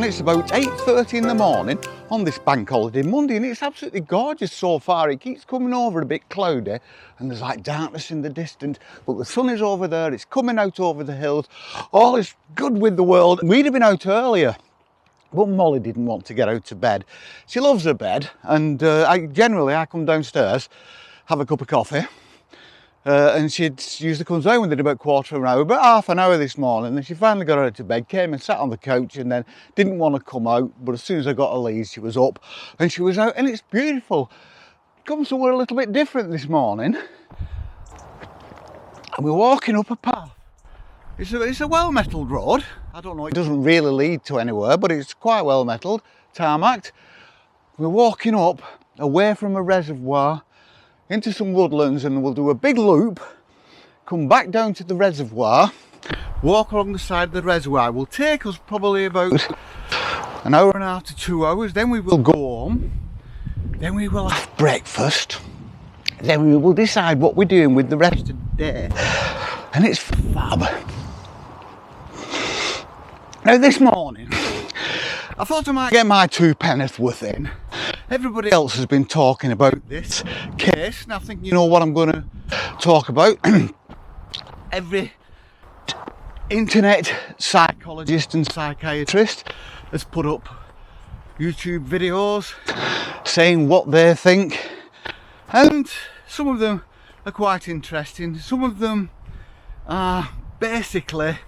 and it's about 8:30 in the morning on this bank holiday Monday, and it's absolutely gorgeous so far. It keeps coming over a bit cloudy and there's like darkness in the distance, but the sun is over there, it's coming out over the hills. All is good with the world. We'd have been out earlier, but Molly didn't want to get out of bed. She loves her bed, and I come downstairs, have a cup of coffee, and she usually comes down within about a quarter of an hour, about half an hour this morning, and she finally got out of bed, came and sat on the couch, and then didn't want to come out, but as soon as I got her lead, she was up and she was out, and it's beautiful. Come somewhere a little bit different this morning, and we're walking up a path. It's a well-metalled road. I don't know, it doesn't really lead to anywhere, but it's quite well-metalled, tarmacked. We're walking up away from a reservoir into some woodlands, and we'll do a big loop, come back down to the reservoir, walk along the side of the reservoir. It will take us probably about an hour and a half to 2 hours. Then we will go home, then we will have breakfast, then we will decide what we're doing with the rest of the day, and it's fab. Now this morning I thought I might get my 2 Penn'orth worth in. Everybody else has been talking about this case, and I think you know what I'm going to talk about. Every internet psychologist and psychiatrist has put up YouTube videos saying what they think, and some of them are quite interesting. Some of them are basically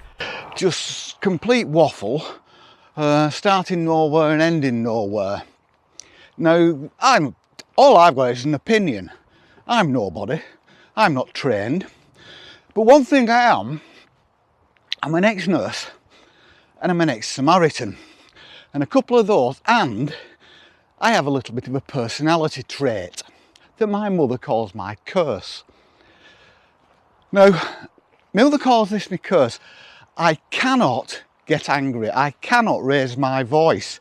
just complete waffle, starting nowhere and ending nowhere. Now, all I've got is an opinion. I'm nobody. I'm not trained. But one thing I am, I'm an ex-nurse and I'm an ex-Samaritan. And a couple of those, and I have a little bit of a personality trait that my mother calls my curse. Now, my mother calls this my curse. I cannot get angry. I cannot raise my voice.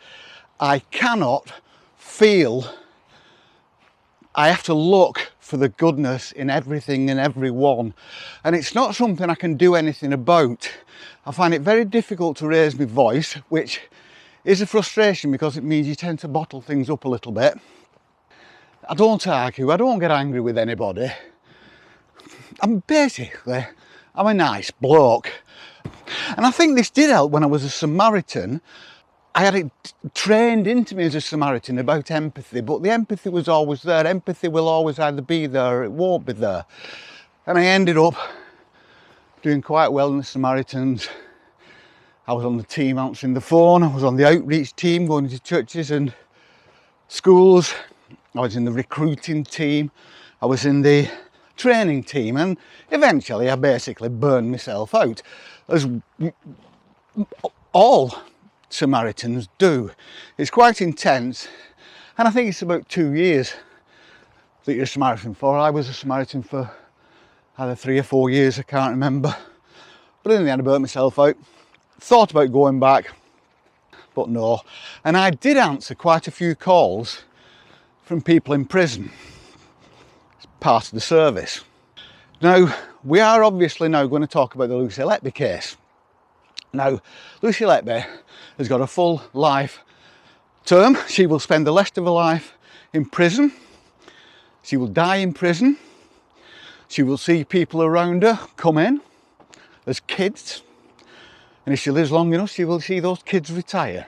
I cannot feel. I have to look for the goodness in everything and everyone, and it's not something I can do anything about. I find it very difficult to raise my voice, which is a frustration because it means you tend to bottle things up a little bit. I don't argue, I don't get angry with anybody. I'm a nice bloke, and I think this did help when I was a Samaritan. I had it trained into me as a Samaritan about empathy, but the empathy was always there. Empathy will always either be there or it won't be there. And I ended up doing quite well in the Samaritans. I was on the team answering the phone. I was on the outreach team going to churches and schools. I was in the recruiting team. I was in the training team, and eventually I basically burned myself out, as all Samaritans do. It's quite intense, and I think it's about 2 years that you're a Samaritan for. I was a Samaritan for either 3 or 4 years, I can't remember, but in the end I burnt myself out. Thought about going back, but no. And I did answer quite a few calls from people in prison. It's part of the service. Now, we are obviously now going to talk about the Lucy Letby case. Now, Lucy Letby has got a full life term. She will spend the rest of her life in prison. She will die in prison. She will see people around her come in as kids. And if she lives long enough, she will see those kids retire.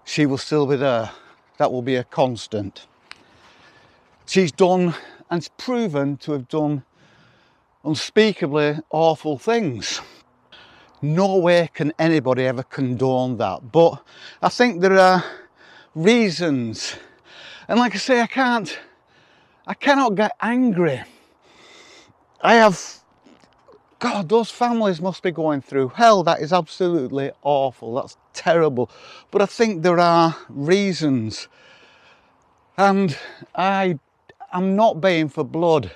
She will still be there. That will be a constant. She's done and proven to have done unspeakably awful things. No way can anybody ever condone that, but I think there are reasons, and like I say, I cannot get angry. God, those families must be going through hell. That is absolutely awful, that's terrible, but I think there are reasons, and I'm not baying for blood.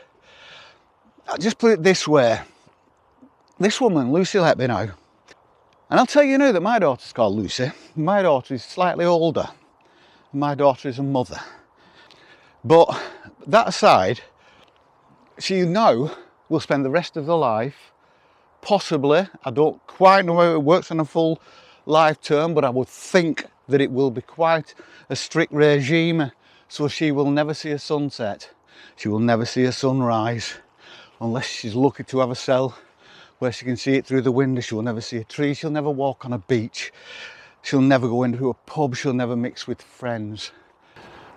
I'll just put it this way. This woman, Lucy Letby now, and I'll tell you now that my daughter's called Lucy. My daughter is slightly older. My daughter is a mother. But that aside, she now will spend the rest of her life, possibly, I don't quite know how it works on a full life term, but I would think that it will be quite a strict regime, so she will never see a sunset. She will never see a sunrise, unless she's lucky to have a cell where she can see it through the window. She will never see a tree. She'll never walk on a beach. She'll never go into a pub. She'll never mix with friends.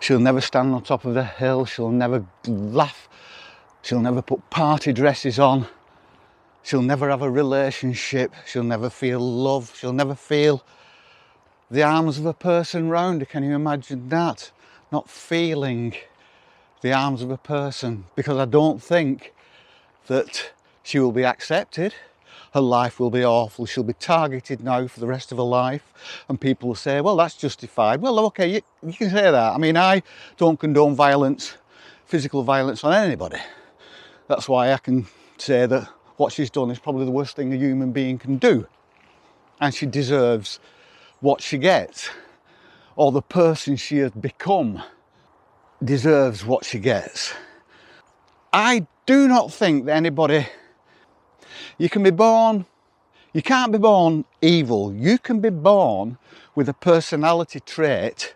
She'll never stand on top of the hill. She'll never laugh. She'll never put party dresses on. She'll never have a relationship. She'll never feel love. She'll never feel the arms of a person round her. Can you imagine that? Not feeling the arms of a person, because I don't think that she will be accepted. Her life will be awful. She'll be targeted now for the rest of her life, and people will say, well, that's justified. Well, okay, you can say that. I mean, I don't condone violence, physical violence on anybody. That's why I can say that what she's done is probably the worst thing a human being can do, and she deserves what she gets, or the person she has become deserves what she gets. I do not think that anybody, you can't be born evil. You can be born with a personality trait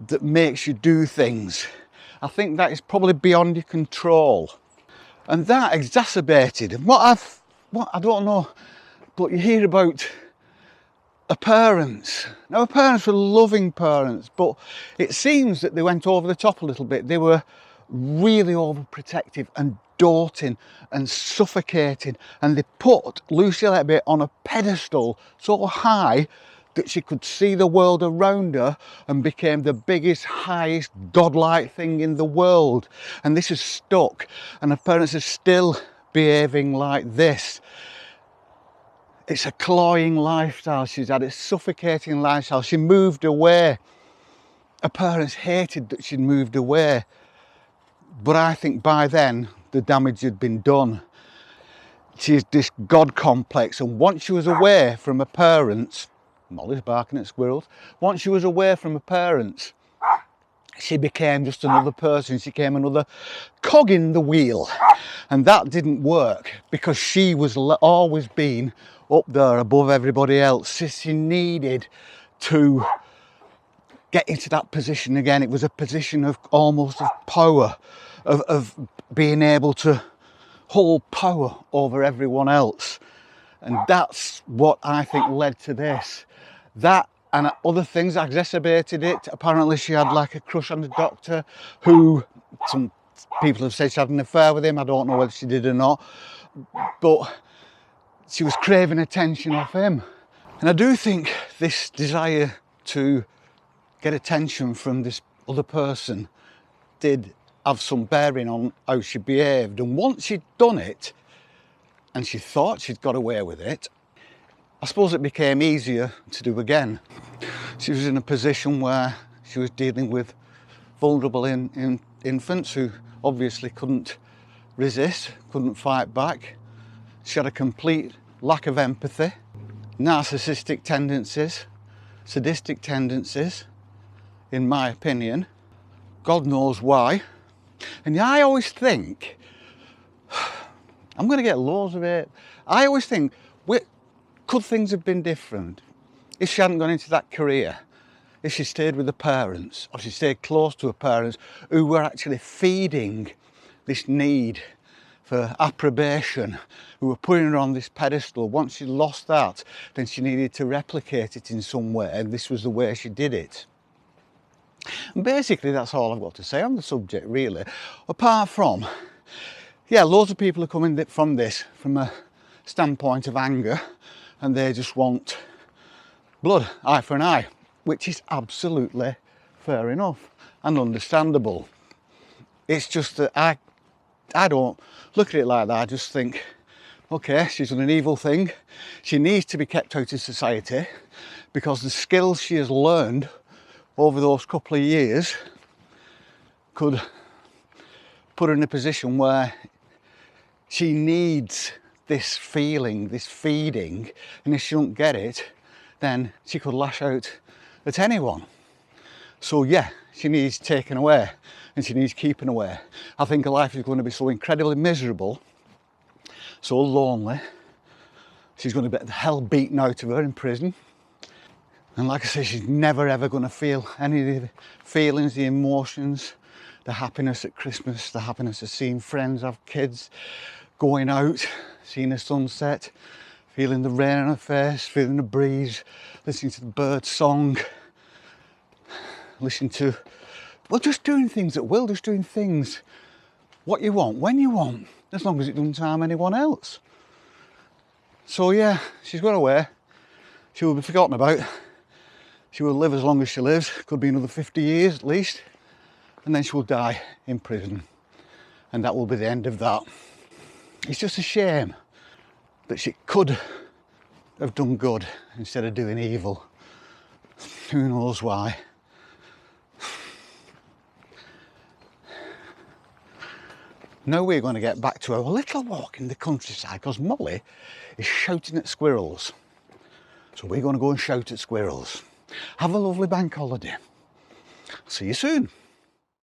that makes you do things. I think that is probably beyond your control. And that exacerbated, and what I don't know, but you hear about her parents. Now, her parents were loving parents, but it seems that they went over the top a little bit. They were really overprotective and doting and suffocating, and they put Lucy Letby on a pedestal so high that she could see the world around her and became the biggest, highest, godlike thing in the world. And this has stuck, and her parents are still behaving like this. It's a cloying lifestyle she's had, it's a suffocating lifestyle. She moved away. Her parents hated that she'd moved away, but I think by then the damage had been done. She has this God complex, and once she was away from her parents, Molly's barking at squirrels, once she was away from her parents, she became just another person. She became another cog in the wheel, and that didn't work, because she was always been up there above everybody else. She needed to get into that position again. It was a position of almost of power, of being able to hold power over everyone else, and that's what I think led to this. That and other things exacerbated it. Apparently she had like a crush on the doctor, who some people have said she had an affair with him. I don't know whether she did or not, but she was craving attention off him. And I do think this desire to get attention from this other person did have some bearing on how she behaved. And once she'd done it, and she thought she'd got away with it, I suppose it became easier to do again. She was in a position where she was dealing with vulnerable infants who obviously couldn't resist, couldn't fight back. She had a complete lack of empathy, narcissistic tendencies, sadistic tendencies, in my opinion. God knows why. And I always think, I'm going to get loads of it. I always think, could things have been different if she hadn't gone into that career? If she stayed with her parents, or she stayed close to her parents, who were actually feeding this need for approbation, who were putting her on this pedestal. Once she lost that, then she needed to replicate it in some way, and this was the way she did it. And basically that's all I've got to say on the subject, really. Apart from, yeah, loads of people are coming from this from a standpoint of anger, and they just want blood, eye for an eye, which is absolutely fair enough and understandable. It's just that I don't look at it like that. I just think, okay, she's done an evil thing. She needs to be kept out of society, because the skills she has learned over those couple of years could put her in a position where she needs this feeling, this feeding, and if she don't get it, then she could lash out at anyone. So yeah, she needs taken away, and she needs keeping away. I think her life is going to be so incredibly miserable, so lonely. She's going to get the hell beaten out of her in prison. And like I say, she's never ever going to feel any of the feelings, the emotions, the happiness at Christmas, the happiness of seeing friends, have kids, going out, seeing the sunset, feeling the rain on her face, feeling the breeze, listening to the birds' song, listening to, well, just doing things at will, just doing things what you want, when you want, as long as it doesn't harm anyone else. So yeah, she's gone away. She will be forgotten about. She will live as long as she lives, could be another 50 years at least, and then she will die in prison. And that will be the end of that. It's just a shame that she could have done good instead of doing evil. Who knows why? Now we're going to get back to our little walk in the countryside because Molly is shouting at squirrels. So we're going to go and shout at squirrels. Have a lovely bank holiday. See you soon.